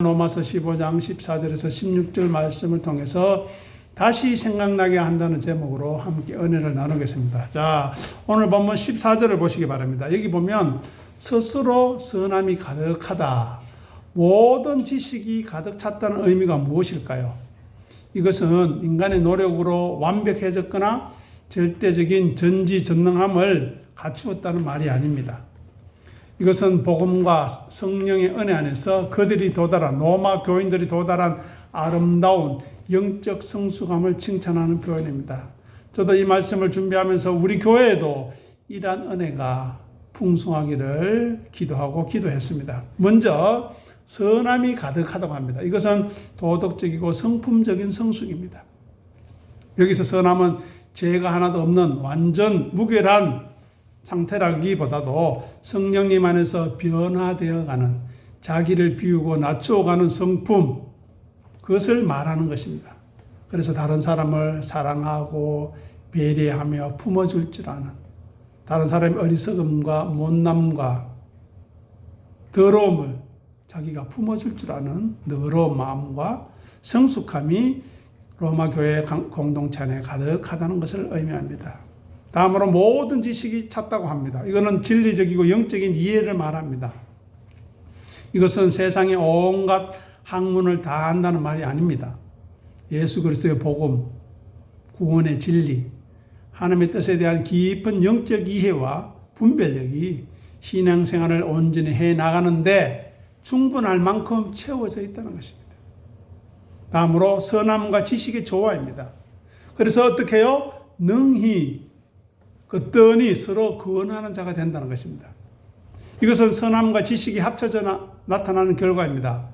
로마서 15장 14절에서 16절 말씀을 통해서 다시 생각나게 한다는 제목으로 함께 은혜를 나누겠습니다. 자, 오늘 본문 14절을 보시기 바랍니다. 여기 보면 스스로 선함이 가득하다. 모든 지식이 가득 찼다는 의미가 무엇일까요? 이것은 인간의 노력으로 완벽해졌거나 절대적인 전지전능함을 갖추었다는 말이 아닙니다. 이것은 복음과 성령의 은혜 안에서 그들이 도달한, 로마 교인들이 도달한 아름다운 영적 성숙함을 칭찬하는 표현입니다. 저도 이 말씀을 준비하면서 우리 교회에도 이러한 은혜가 풍성하기를 기도하고 기도했습니다. 먼저 선함이 가득하다고 합니다. 이것은 도덕적이고 성품적인 성숙입니다. 여기서 선함은 죄가 하나도 없는 완전 무결한 상태라기보다도 성령님 안에서 변화되어가는, 자기를 비우고 낮추어가는 성품, 그것을 말하는 것입니다. 그래서 다른 사람을 사랑하고 배려하며 품어줄 줄 아는, 다른 사람의 어리석음과 못남과 더러움을 자기가 품어줄 줄 아는 너그러운 마음과 성숙함이 로마 교회 공동체 안에 가득하다는 것을 의미합니다. 다음으로 모든 지식이 찼다고 합니다. 이거는 진리적이고 영적인 이해를 말합니다. 이것은 세상의 온갖 학문을 다 안다는 말이 아닙니다. 예수 그리스도의 복음, 구원의 진리, 하나님의 뜻에 대한 깊은 영적 이해와 분별력이 신앙생활을 온전히 해나가는데 충분할 만큼 채워져 있다는 것입니다. 다음으로 선함과 지식의 조화입니다. 그래서 어떻게 해요? 능히 그떠니 서로 구원하는 자가 된다는 것입니다. 이것은 선함과 지식이 합쳐져 나타나는 결과입니다.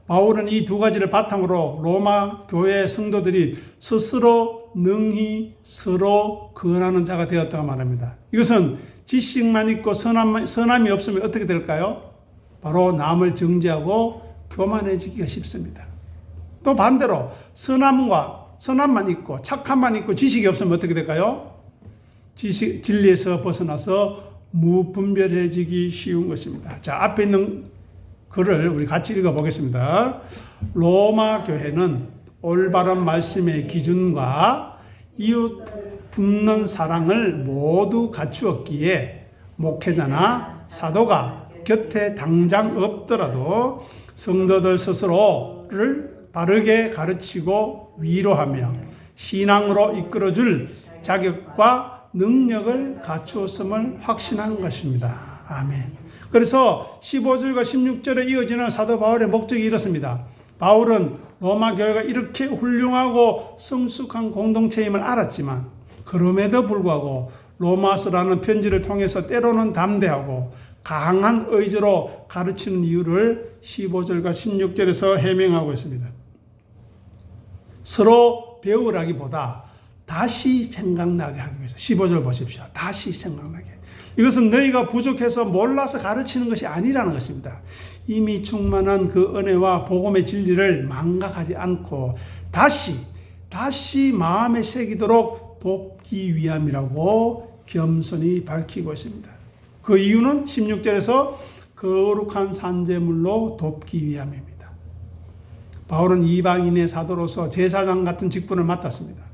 바울은 이 두 가지를 바탕으로 로마 교회 성도들이 스스로 능히 서로 구원하는 자가 되었다고 말합니다. 이것은 지식만 있고 선함이 없으면 어떻게 될까요? 바로 남을 정죄하고 교만해지기가 쉽습니다. 또 반대로 선함만 있고 착함만 있고 지식이 없으면 어떻게 될까요? 진리에서 벗어나서 무분별해지기 쉬운 것입니다. 자, 앞에 있는 글을 우리 같이 읽어보겠습니다. 로마 교회는 올바른 말씀의 기준과 이웃 돕는 사랑을 모두 갖추었기에 목회자나 사도가 곁에 당장 없더라도 성도들 스스로를 바르게 가르치고 위로하며 신앙으로 이끌어줄 자격과 능력을 갖추었음을 확신한 것입니다. 아멘. 그래서 15절과 16절에 이어지는 사도 바울의 목적이 이렇습니다. 바울은 로마 교회가 이렇게 훌륭하고 성숙한 공동체임을 알았지만 그럼에도 불구하고 로마서라는 편지를 통해서 때로는 담대하고 강한 의지로 가르치는 이유를 15절과 16절에서 해명하고 있습니다. 서로 배우라기보다 다시 생각나게 하기 위해서 15절 보십시오. 다시 생각나게. 이것은 너희가 부족해서 몰라서 가르치는 것이 아니라는 것입니다. 이미 충만한 그 은혜와 복음의 진리를 망각하지 않고 다시 마음에 새기도록 돕기 위함이라고 겸손히 밝히고 있습니다. 그 이유는 16절에서 거룩한 산재물로 돕기 위함입니다. 바울은 이방인의 사도로서 제사장 같은 직분을 맡았습니다.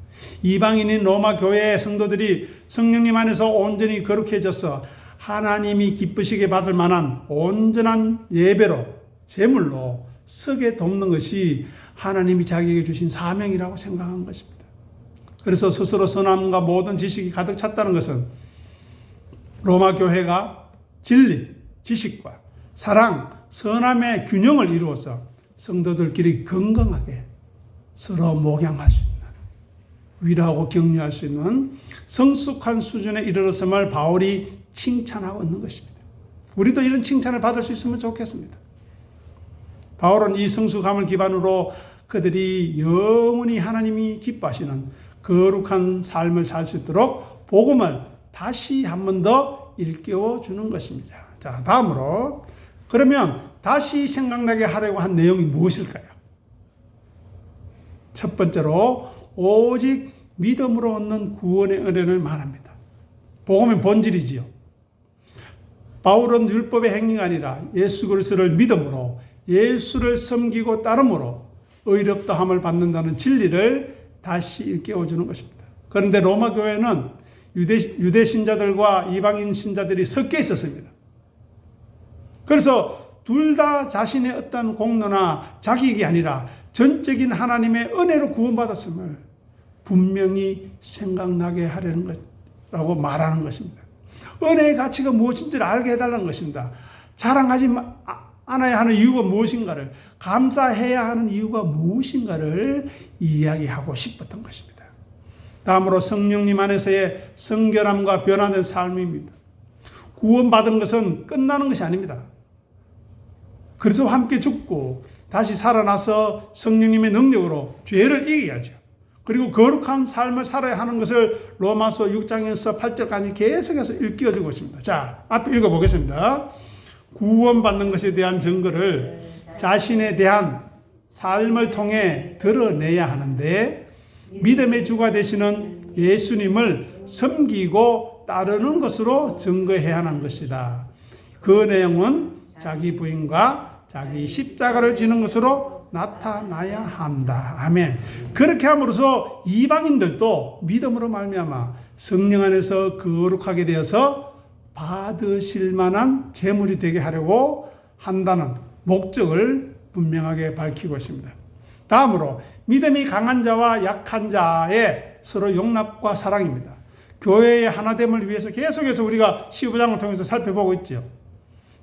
이방인인 로마 교회의 성도들이 성령님 안에서 온전히 거룩해져서 하나님이 기쁘시게 받을 만한 온전한 예배로, 제물로 쓰게 돕는 것이 하나님이 자기에게 주신 사명이라고 생각한 것입니다. 그래서 스스로 선함과 모든 지식이 가득 찼다는 것은 로마 교회가 진리, 지식과 사랑, 선함의 균형을 이루어서 성도들끼리 건강하게 서로 목양할 수 있는, 위로하고 격려할 수 있는 성숙한 수준에 이르렀음을 바울이 칭찬하고 있는 것입니다. 우리도 이런 칭찬을 받을 수 있으면 좋겠습니다. 바울은 이 성숙함을 기반으로 그들이 영원히 하나님이 기뻐하시는 거룩한 삶을 살 수 있도록 복음을 다시 한 번 더 일깨워 주는 것입니다. 자, 다음으로 그러면 다시 생각나게 하려고 한 내용이 무엇일까요? 첫 번째로 오직 믿음으로 얻는 구원의 은혜를 말합니다. 복음의 본질이지요. 바울은 율법의 행위가 아니라 예수 그리스도를 믿음으로 예수를 섬기고 따름으로 의롭다함을 받는다는 진리를 다시 일깨워주는 것입니다. 그런데 로마 교회는 유대 신자들과 이방인 신자들이 섞여 있었습니다. 그래서 둘 다 자신의 어떤 공로나 자격이 아니라 전적인 하나님의 은혜로 구원받았음을 분명히 생각나게 하려는 것라고 말하는 것입니다. 은혜의 가치가 무엇인지를 알게 해달라는 것입니다. 자랑하지 않아야 하는 이유가 무엇인가를, 감사해야 하는 이유가 무엇인가를 이야기하고 싶었던 것입니다. 다음으로 성령님 안에서의 성결함과 변화된 삶입니다. 구원받은 것은 끝나는 것이 아닙니다. 그래서 함께 죽고 다시 살아나서 성령님의 능력으로 죄를 이겨야죠. 그리고 거룩한 삶을 살아야 하는 것을 로마서 6장에서 8절까지 계속해서 일깨워주고 있습니다. 자, 앞에 읽어보겠습니다. 구원받는 것에 대한 증거를 자신에 대한 삶을 통해 드러내야 하는데, 믿음의 주가 되시는 예수님을 섬기고 따르는 것으로 증거해야 하는 것이다. 그 내용은 자기 부인과 자기 십자가를 지는 것으로 나타나야 한다. 아멘. 그렇게 함으로써 이방인들도 믿음으로 말미암아 성령 안에서 거룩하게 되어서 받으실 만한 제물이 되게 하려고 한다는 목적을 분명하게 밝히고 있습니다. 다음으로 믿음이 강한 자와 약한 자의 서로 용납과 사랑입니다. 교회의 하나됨을 위해서 계속해서 우리가 15장을 통해서 살펴보고 있죠.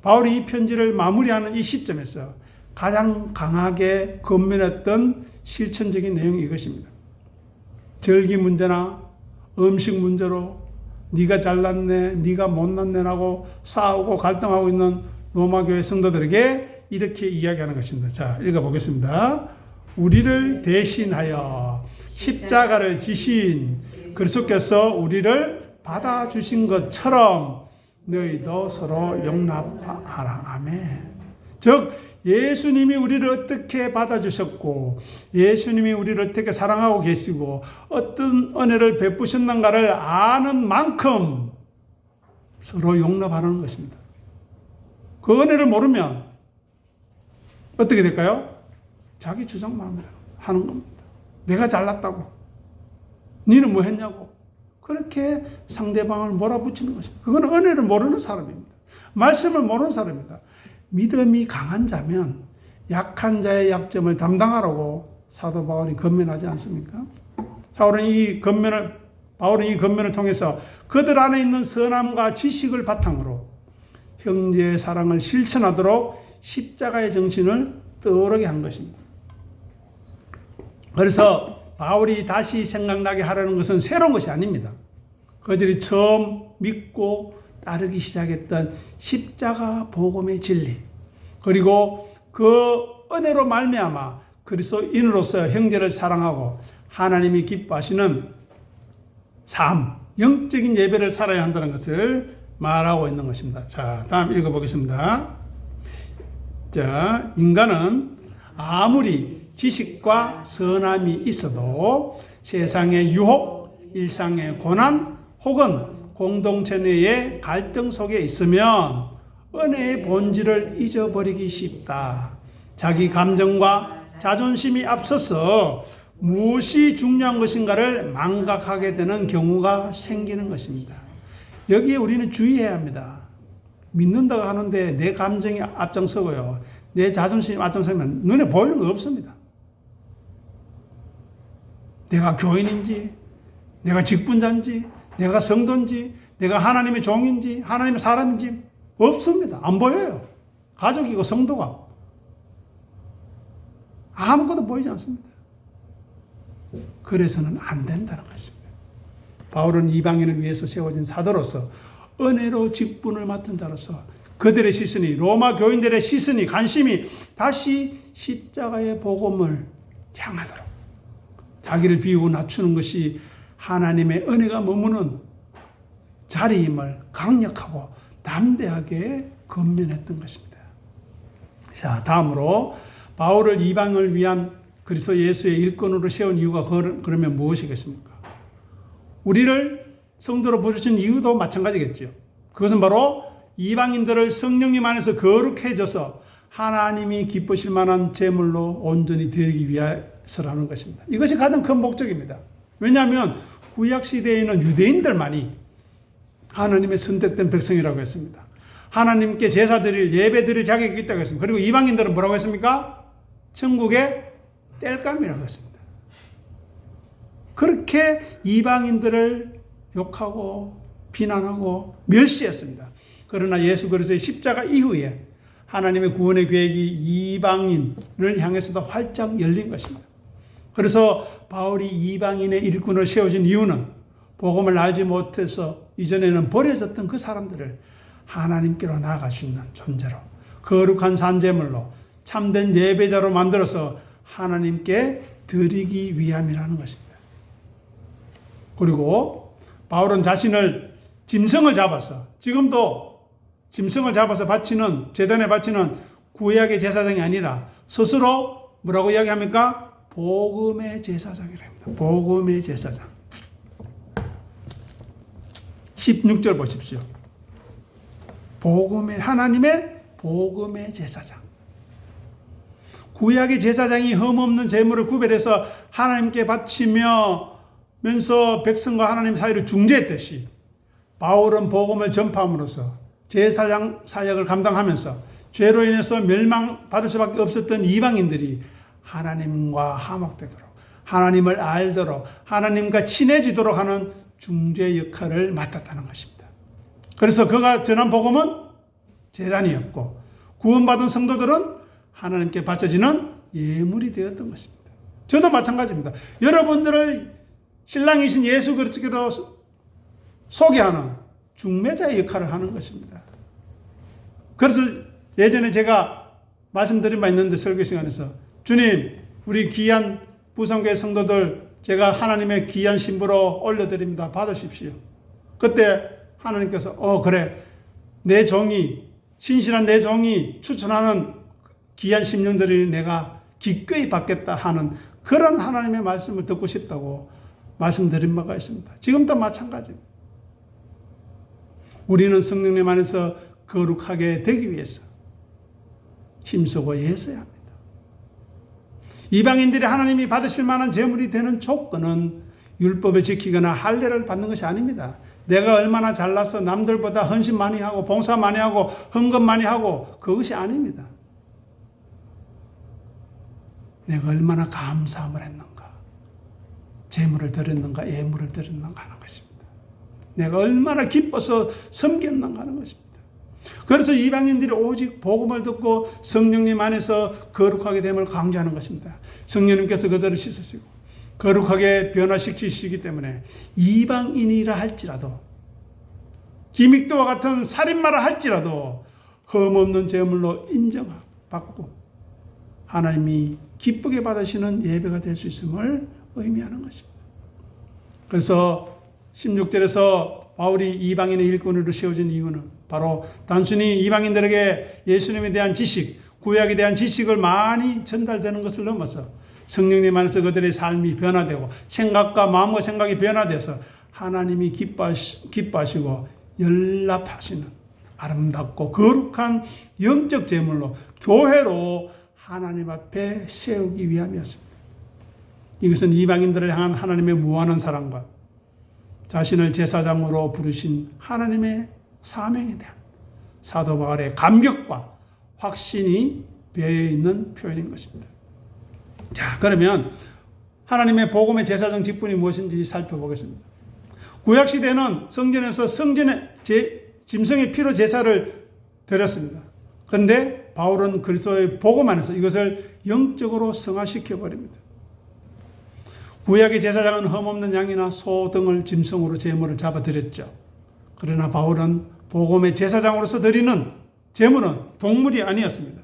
바울이 이 편지를 마무리하는 이 시점에서 가장 강하게 건면했던 실천적인 내용이 이것입니다. 절기 문제나 음식 문제로 네가 잘났네, 네가 못났네라고 싸우고 갈등하고 있는 로마 교회 성도들에게 이렇게 이야기하는 것입니다. 자, 읽어보겠습니다. 우리를 대신하여 십자가를 지신 그리스도께서 우리를 받아주신 것처럼 너희도 서로 용납하라. 아멘. 즉 예수님이 우리를 어떻게 받아주셨고 예수님이 우리를 어떻게 사랑하고 계시고 어떤 은혜를 베푸셨는가를 아는 만큼 서로 용납하는 것입니다. 그 은혜를 모르면 어떻게 될까요? 자기 주장만 하는 겁니다. 내가 잘났다고, 너는 뭐 했냐고, 그렇게 상대방을 몰아붙이는 것입니다. 그건 은혜를 모르는 사람입니다. 말씀을 모르는 사람입니다. 믿음이 강한 자면 약한 자의 약점을 담당하라고 사도 바울이 권면하지 않습니까? 바울은 이 권면을 통해서 그들 안에 있는 선함과 지식을 바탕으로 형제의 사랑을 실천하도록 십자가의 정신을 떠오르게 한 것입니다. 그래서 바울이 다시 생각나게 하려는 것은 새로운 것이 아닙니다. 그들이 처음 믿고 따르기 시작했던 십자가 복음의 진리, 그리고 그 은혜로 말미암아 그리스도인으로서 형제를 사랑하고 하나님이 기뻐하시는 삶, 영적인 예배를 살아야 한다는 것을 말하고 있는 것입니다. 자, 다음 읽어보겠습니다. 자, 인간은 아무리 지식과 선함이 있어도 세상의 유혹, 일상의 고난, 혹은 공동체 내의 갈등 속에 있으면 은혜의 본질을 잊어버리기 쉽다. 자기 감정과 자존심이 앞서서 무엇이 중요한 것인가를 망각하게 되는 경우가 생기는 것입니다. 여기에 우리는 주의해야 합니다. 믿는다고 하는데 내 감정이 앞장서고요, 내 자존심이 앞장서면 눈에 보이는 거 없습니다. 내가 교인인지, 내가 직분자인지, 내가 성도인지, 내가 하나님의 종인지, 하나님의 사람인지 없습니다. 안 보여요. 가족이고 성도가 아무것도 보이지 않습니다. 그래서는 안 된다는 것입니다. 바울은 이방인을 위해서 세워진 사도로서 은혜로 직분을 맡은 자로서 그들의 시선이, 로마 교인들의 시선이, 관심이 다시 십자가의 복음을 향하도록 자기를 비우고 낮추는 것이 하나님의 은혜가 머무는 자리임을 강력하고 담대하게 권면했던 것입니다. 자, 다음으로 바울을 이방을 위한 그리스도 예수의 일꾼으로 세운 이유가 그러면 무엇이겠습니까? 우리를 성도로 부르신 이유도 마찬가지겠죠. 그것은 바로 이방인들을 성령님 안에서 거룩해져서 하나님이 기쁘실 만한 제물로 온전히 드리기 위해서라는 것입니다. 이것이 가장 큰 목적입니다. 왜냐하면 구약 시대에는 유대인들만이 하나님의 선택된 백성이라고 했습니다. 하나님께 제사 드릴, 예배 드릴 자격이 있다고 했습니다. 그리고 이방인들은 뭐라고 했습니까? 천국의 땔감이라고 했습니다. 그렇게 이방인들을 욕하고 비난하고 멸시했습니다. 그러나 예수 그리스도의 십자가 이후에 하나님의 구원의 계획이 이방인을 향해서도 활짝 열린 것입니다. 그래서 바울이 이방인의 일꾼을 세워진 이유는 복음을 알지 못해서 이전에는 버려졌던 그 사람들을 하나님께로 나아갈 수 있는 존재로, 거룩한 산제물로, 참된 예배자로 만들어서 하나님께 드리기 위함이라는 것입니다. 그리고 바울은 자신을 짐승을 잡아서, 지금도 짐승을 잡아서 바치는, 제단에 바치는 구약의 제사장이 아니라 스스로 뭐라고 이야기합니까? 복음의 제사장이랍니다. 복음의 제사장. 16절 보십시오. 하나님의 복음의 제사장. 구약의 제사장이 흠없는 제물을 구별해서 하나님께 바치면서 백성과 하나님 사이를 중재했듯이 바울은 복음을 전파함으로써 제사장 사역을 감당하면서 죄로 인해서 멸망받을 수밖에 없었던 이방인들이 하나님과 화목되도록, 하나님을 알도록, 하나님과 친해지도록 하는 중재 역할을 맡았다는 것입니다. 그래서 그가 전한 복음은 제단이었고, 구원받은 성도들은 하나님께 바쳐지는 예물이 되었던 것입니다. 저도 마찬가지입니다. 여러분들을 신랑이신 예수 그리스도께서 소개하는 중매자의 역할을 하는 것입니다. 그래서 예전에 제가 말씀드린 바 있는데, 설교 시간에서 주님, 우리 귀한 부성교회 성도들 제가 하나님의 귀한 신부로 올려드립니다. 받으십시오. 그때 하나님께서 그래, 내 종이, 신실한 내 종이 추천하는 귀한 심령들을 내가 기꺼이 받겠다 하는 그런 하나님의 말씀을 듣고 싶다고 말씀드린 바가 있습니다. 지금도 마찬가지입니다. 우리는 성령님 안에서 거룩하게 되기 위해서 힘쓰고 애써야 합니다. 이방인들이 하나님이 받으실 만한 제물이 되는 조건은 율법을 지키거나 할례를 받는 것이 아닙니다. 내가 얼마나 잘나서 남들보다 헌신 많이 하고 봉사 많이 하고 헌금 많이 하고 그것이 아닙니다. 내가 얼마나 감사함을 했는가, 제물을 드렸는가, 예물을 드렸는가 하는 것입니다. 내가 얼마나 기뻐서 섬겼는가 하는 것입니다. 그래서 이방인들이 오직 복음을 듣고 성령님 안에서 거룩하게 됨을 강조하는 것입니다. 성령님께서 그들을 씻으시고 거룩하게 변화시키시기 때문에 이방인이라 할지라도, 기믹도와 같은 살인마라 할지라도 흠없는 제물로 인정받고 하나님이 기쁘게 받으시는 예배가 될 수 있음을 의미하는 것입니다. 그래서 16절에서 바울이 이방인의 일꾼으로 세워진 이유는 바로 단순히 이방인들에게 예수님에 대한 지식, 구약에 대한 지식을 많이 전달되는 것을 넘어서 성령님 안에서 그들의 삶이 변화되고 생각과 마음과 생각이 변화돼서 하나님이 기뻐하시고 연락하시는 아름답고 거룩한 영적 제물로, 교회로 하나님 앞에 세우기 위함이었습니다. 이것은 이방인들을 향한 하나님의 무한한 사랑과 자신을 제사장으로 부르신 하나님의 사명에 대한 사도 바울의 감격과 확신이 배어있는 표현인 것입니다. 자, 그러면 하나님의 복음의 제사장 직분이 무엇인지 살펴보겠습니다. 구약시대는 성전에서 짐승의 피로 제사를 드렸습니다. 그런데 바울은 그리스도의 복음 안에서 이것을 영적으로 승화시켜버립니다. 구약의 제사장은 흠없는 양이나 소 등을 짐승으로 제물을 잡아드렸죠. 그러나 바울은 복음의 제사장으로서 드리는 제물은 동물이 아니었습니다.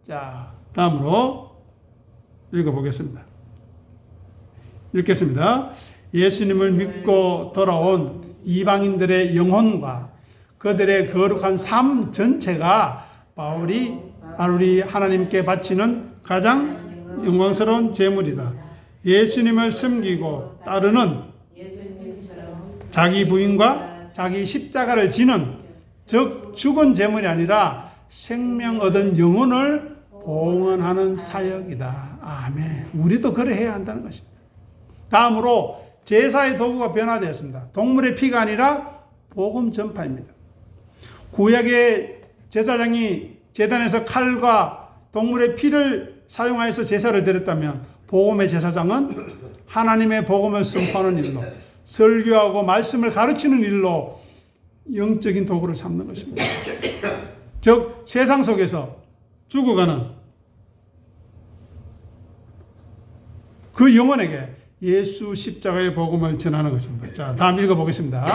자, 다음으로 읽어보겠습니다. 읽겠습니다. 예수님을 믿고 돌아온 이방인들의 영혼과 그들의 거룩한 삶 전체가 바울이 하나님께 바치는 가장 영광스러운 제물이다. 예수님을 섬기고 따르는, 자기 부인과 자기 십자가를 지는, 즉 죽은 제물이 아니라 생명 얻은 영혼을 봉헌하는 사역이다. 아멘. 우리도 그래 해야 한다는 것입니다. 다음으로 제사의 도구가 변화되었습니다. 동물의 피가 아니라 복음 전파입니다. 구약의 제사장이 제단에서 칼과 동물의 피를 사용하여서 제사를 드렸다면 복음의 제사장은 하나님의 복음을 선포하는 일로, 설교하고 말씀을 가르치는 일로 영적인 도구를 삼는 것입니다. 즉 세상 속에서 죽어가는 그 영혼에게 예수 십자가의 복음을 전하는 것입니다. 자, 다음 읽어보겠습니다.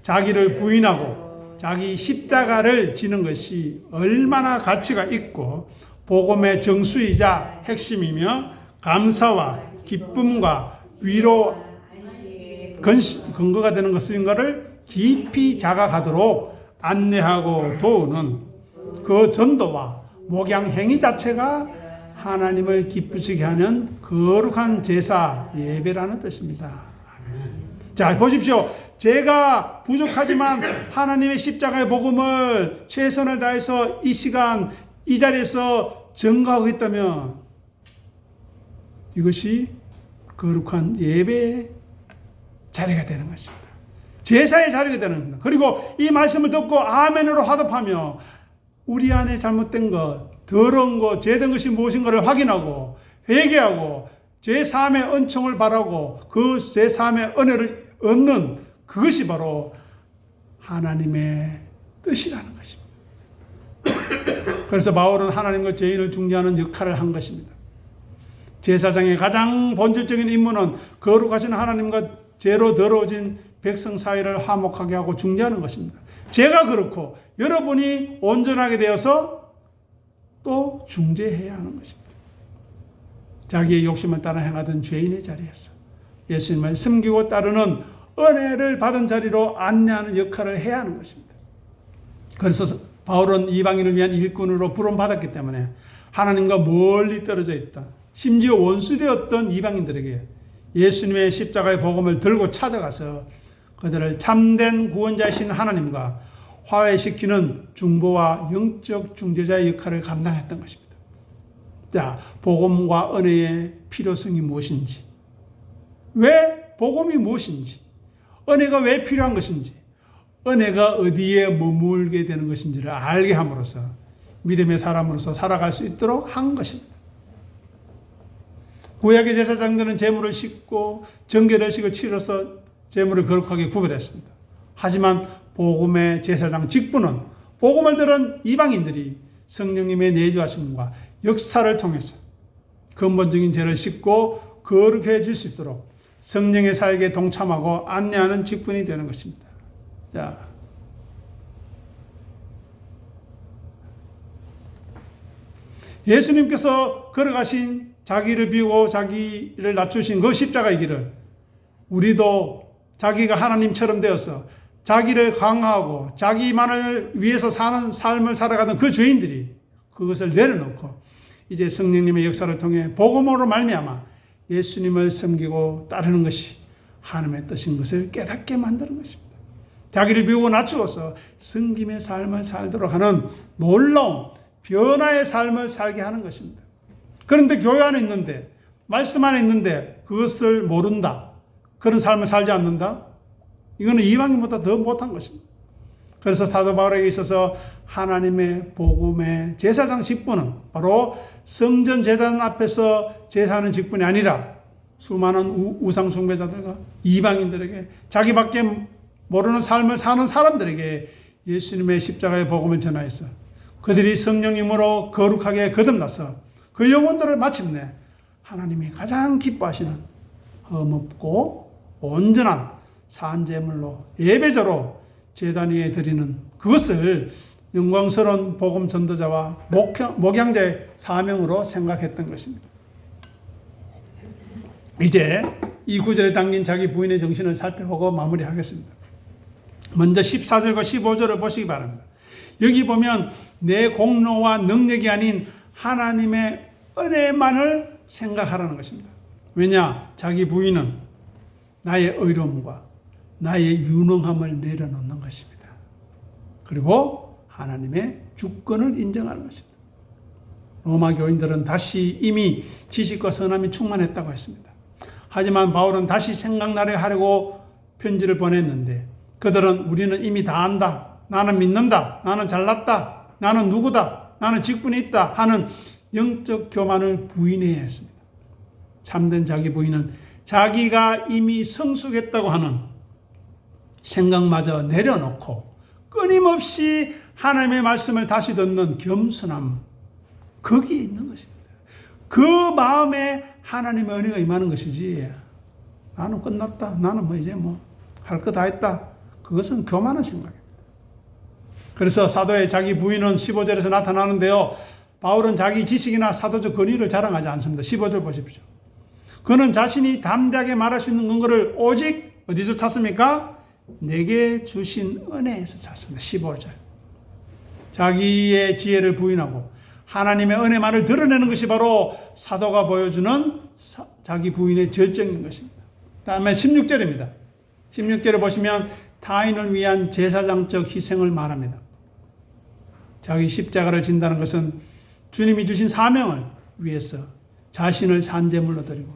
자기를 부인하고 자기 십자가를 지는 것이 얼마나 가치가 있고 복음의 정수이자 핵심이며 감사와 기쁨과 위로 근거가 되는 것인가를 깊이 자각하도록 안내하고 도우는 그 전도와 목양 행위 자체가 하나님을 기쁘시게 하는 거룩한 제사 예배라는 뜻입니다. 자, 보십시오. 제가 부족하지만 하나님의 십자가의 복음을 최선을 다해서 이 시간 이 자리에서 전가하고 있다면 이것이 거룩한 예배의 자리가 되는 것입니다. 제사의 자리가 되는 겁니다. 그리고 이 말씀을 듣고 아멘으로 화답하며 우리 안에 잘못된 것, 더러운 것, 죄된 것이 무엇인가를 확인하고 회개하고 죄사함의 은총을 바라고 그 죄사함의 은혜를 얻는 그것이 바로 하나님의 뜻이라는 것입니다. 그래서 바울은 하나님과 죄인을 중재하는 역할을 한 것입니다. 제사장의 가장 본질적인 임무는 거룩하신 하나님과 죄로 더러워진 백성 사이를 화목하게 하고 중재하는 것입니다. 제가 그렇고 여러분이 온전하게 되어서 또 중재해야 하는 것입니다. 자기의 욕심을 따라 행하던 죄인의 자리에서 예수님을 섬기고 따르는 은혜를 받은 자리로 안내하는 역할을 해야 하는 것입니다. 그래서 바울은 이방인을 위한 일꾼으로 부름받았기 때문에 하나님과 멀리 떨어져 있다, 심지어 원수되었던 이방인들에게 예수님의 십자가의 복음을 들고 찾아가서 그들을 참된 구원자이신 하나님과 화해시키는 중보와 영적 중재자의 역할을 감당했던 것입니다. 자, 복음과 은혜의 필요성이 무엇인지, 왜 복음이 무엇인지, 은혜가 왜 필요한 것인지, 은혜가 어디에 머물게 되는 것인지를 알게 함으로써 믿음의 사람으로서 살아갈 수 있도록 한 것입니다. 구약의 제사장들은 제물을 싣고 정결의식을 치러서 제물을 거룩하게 구별했습니다. 하지만 복음의 제사장 직분은 복음을 들은 이방인들이 성령님의 내주하심과 역사를 통해서 근본적인 죄를 씻고 거룩해질 수 있도록 성령의 사역에 동참하고 안내하는 직분이 되는 것입니다. 자, 예수님께서 걸어가신 자기를 비우고 자기를 낮추신 그 십자가의 길을 우리도 자기가 하나님처럼 되어서 자기를 강화하고 자기만을 위해서 사는 삶을 살아가던 그 죄인들이 그것을 내려놓고 이제 성령님의 역사를 통해 복음으로 말미암아 예수님을 섬기고 따르는 것이 하나님의 뜻인 것을 깨닫게 만드는 것입니다. 자기를 비우고 낮추어서 섬김의 삶을 살도록 하는 놀라운 변화의 삶을 살게 하는 것입니다. 그런데 교회 안에 있는데, 말씀 안에 있는데 그것을 모른다, 그런 삶을 살지 않는다? 이거는 이방인보다 더 못한 것입니다. 그래서 사도 바울에게 있어서 하나님의 복음의 제사장 직분은 바로 성전 제단 앞에서 제사하는 직분이 아니라 수많은 우상 숭배자들과 이방인들에게, 자기밖에 모르는 삶을 사는 사람들에게 예수님의 십자가의 복음을 전하여서 그들이 성령님으로 거룩하게 거듭나서 그 영혼들을 마침내 하나님이 가장 기뻐하시는 흠없고 온전한 산제물로 예배자로 제단 위에 드리는 그것을 영광스러운 복음 전도자와 목양자의 사명으로 생각했던 것입니다. 이제 이 구절에 담긴 자기 부인의 정신을 살펴보고 마무리하겠습니다. 먼저 14절과 15절을 보시기 바랍니다. 여기 보면 내 공로와 능력이 아닌 하나님의 은혜만을 생각하라는 것입니다. 왜냐? 자기 부인은 나의 의로움과 나의 유능함을 내려놓는 것입니다. 그리고 하나님의 주권을 인정하는 것입니다. 로마 교인들은 다시 이미 지식과 선함이 충만했다고 했습니다. 하지만 바울은 다시 생각나려 하려고 편지를 보냈는데 그들은 우리는 이미 다 안다. 나는 믿는다. 나는 잘났다. 나는 누구다. 나는 직분이 있다. 하는 영적 교만을 부인해야 했습니다. 참된 자기 부인은 자기가 이미 성숙했다고 하는 생각마저 내려놓고 끊임없이 하나님의 말씀을 다시 듣는 겸손함, 거기에 있는 것입니다. 그 마음에 하나님의 은혜가 임하는 것이지, 나는 끝났다, 나는 뭐 이제 뭐 할 거 다 했다, 그것은 교만한 생각입니다. 그래서 사도의 자기 부인은 15절에서 나타나는데요, 바울은 자기 지식이나 사도적 권위를 자랑하지 않습니다. 15절 보십시오. 그는 자신이 담대하게 말할 수 있는 근거를 오직 어디서 찾습니까? 내게 주신 은혜에서 찾습니다. 15절. 자기의 지혜를 부인하고 하나님의 은혜만을 드러내는 것이 바로 사도가 보여주는 자기 부인의 절정인 것입니다. 다음에 16절입니다. 16절을 보시면 타인을 위한 제사장적 희생을 말합니다. 자기 십자가를 진다는 것은 주님이 주신 사명을 위해서 자신을 산제물로 드리고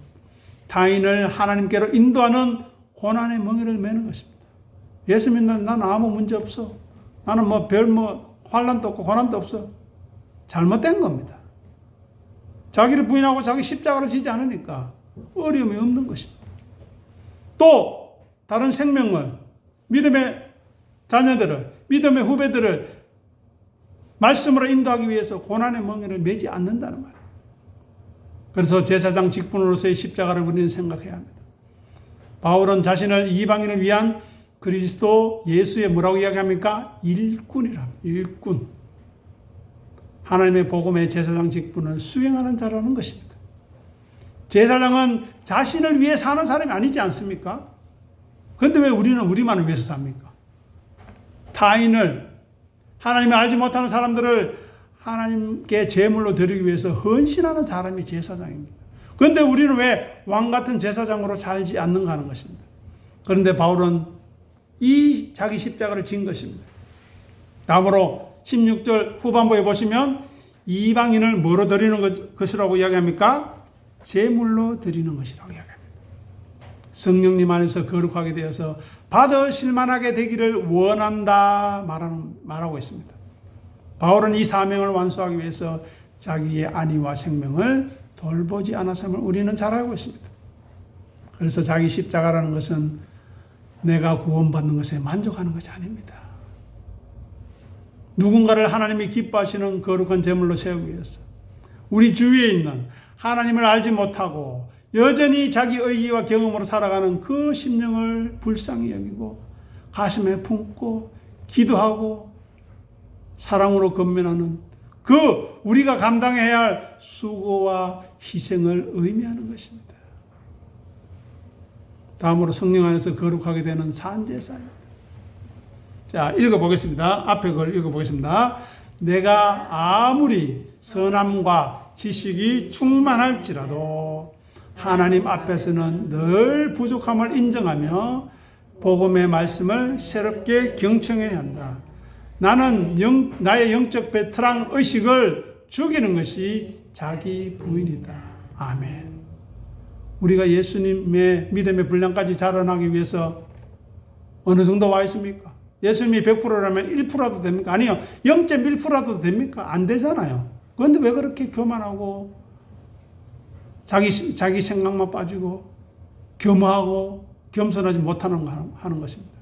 타인을 하나님께로 인도하는 고난의 멍에를 매는 것입니다. 예수 믿는 나는 아무 문제 없어. 나는 환난도 없고 고난도 없어. 잘못된 겁니다. 자기를 부인하고 자기 십자가를 지지 않으니까 어려움이 없는 것입니다. 또 다른 생명을, 믿음의 자녀들을, 믿음의 후배들을 말씀으로 인도하기 위해서 고난의 멍에를 매지 않는다는 말이에요. 그래서 제사장 직분으로서의 십자가를 우리는 생각해야 합니다. 바울은 자신을 이방인을 위한 그리스도 예수의 뭐라고 이야기합니까? 일꾼이랍니다. 일꾼. 하나님의 복음의 제사장 직분을 수행하는 자라는 것입니다. 제사장은 자신을 위해 사는 사람이 아니지 않습니까? 그런데 왜 우리는 우리만을 위해서 삽니까? 타인을, 하나님을 알지 못하는 사람들을 하나님께 제물로 드리기 위해서 헌신하는 사람이 제사장입니다. 그런데 우리는 왜 왕같은 제사장으로 살지 않는가 하는 것입니다. 그런데 바울은 이 자기 십자가를 진 것입니다. 다음으로 16절 후반부에 보시면 이방인을 뭐로 드리는 것이라고 이야기합니까? 제물로 드리는 것이라고 이야기합니다. 성령님 안에서 거룩하게 되어서 받으실 만하게 되기를 원한다 말하고 있습니다. 바울은 이 사명을 완수하기 위해서 자기의 안위와 생명을 돌보지 않았음을 우리는 잘 알고 있습니다. 그래서 자기 십자가라는 것은 내가 구원받는 것에 만족하는 것이 아닙니다. 누군가를 하나님이 기뻐하시는 거룩한 제물로 세우기 위해서 우리 주위에 있는 하나님을 알지 못하고 여전히 자기 의지와 경험으로 살아가는 그 심령을 불쌍히 여기고 가슴에 품고 기도하고 사랑으로 건면하는 그 우리가 감당해야 할 수고와 희생을 의미하는 것입니다. 다음으로 성령 안에서 거룩하게 되는 산제사입니다. 자, 읽어보겠습니다. 앞에 걸 읽어보겠습니다. 내가 아무리 선함과 지식이 충만할지라도 하나님 앞에서는 늘 부족함을 인정하며 복음의 말씀을 새롭게 경청해야 한다. 나는 나의 영적 베테랑 의식을 죽이는 것이 자기 부인이다. 아멘. 우리가 예수님의 믿음의 분량까지 자라나기 위해서 어느 정도 와 있습니까? 예수님이 100%라면 1%라도 됩니까? 아니요. 0.1%라도 됩니까? 안 되잖아요. 그런데 왜 그렇게 교만하고 자기 생각만 빠지고 겸허하고 겸손하지 못하는 하는 것입니다.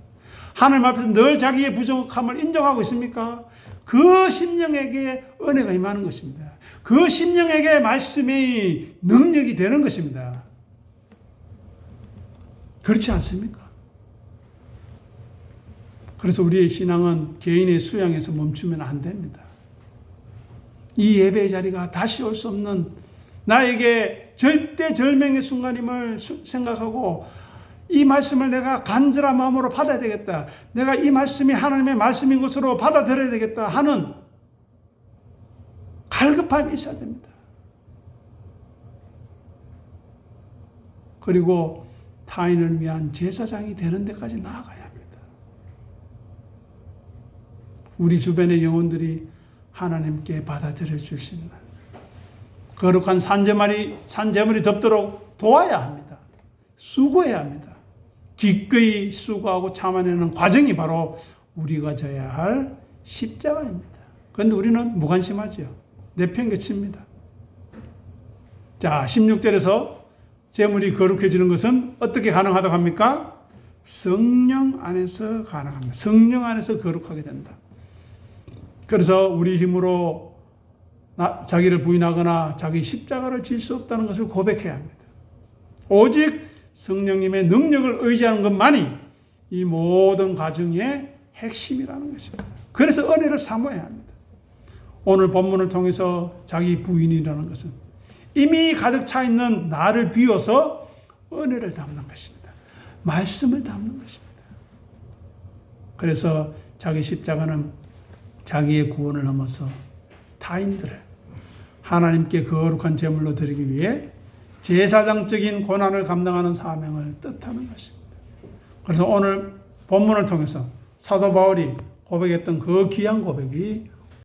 하나님 앞에서 늘 자기의 부족함을 인정하고 있습니까? 그 심령에게 은혜가 임하는 것입니다. 그 심령에게 말씀이 능력이 되는 것입니다. 그렇지 않습니까? 그래서 우리의 신앙은 개인의 수양에서 멈추면 안 됩니다. 이 예배의 자리가 다시 올 수 없는 나에게 절대절명의 순간임을 생각하고 이 말씀을 내가 간절한 마음으로 받아야 되겠다. 내가 이 말씀이 하나님의 말씀인 것으로 받아들여야 되겠다 하는 갈급함이 있어야 됩니다. 그리고 타인을 위한 제사장이 되는 데까지 나아가야 합니다. 우리 주변의 영혼들이 하나님께 받아들여 줄 수 있는 거룩한 산재물이 덮도록 도와야 합니다. 수고해야 합니다. 기꺼이 수고하고 참아내는 과정이 바로 우리가 져야 할 십자가입니다. 그런데 우리는 무관심하죠. 내팽개칩니다. 자, 16절에서 재물이 거룩해지는 것은 어떻게 가능하다고 합니까? 성령 안에서 가능합니다. 성령 안에서 거룩하게 된다. 그래서 우리 힘으로 자기를 부인하거나 자기 십자가를 질 수 없다는 것을 고백해야 합니다. 오직 성령님의 능력을 의지하는 것만이 이 모든 과정의 핵심이라는 것입니다. 그래서 은혜를 사모해야 합니다. 오늘 본문을 통해서 자기 부인이라는 것은 이미 가득 차 있는 나를 비워서 은혜를 담는 것입니다. 말씀을 담는 것입니다. 그래서 자기 십자가는 자기의 구원을 넘어서 타인들을 하나님께 거룩한 제물로 드리기 위해 제사장적인 고난을 감당하는 사명을 뜻하는 것입니다. 그래서 오늘 본문을 통해서 사도 바울이 고백했던 그 귀한 고백이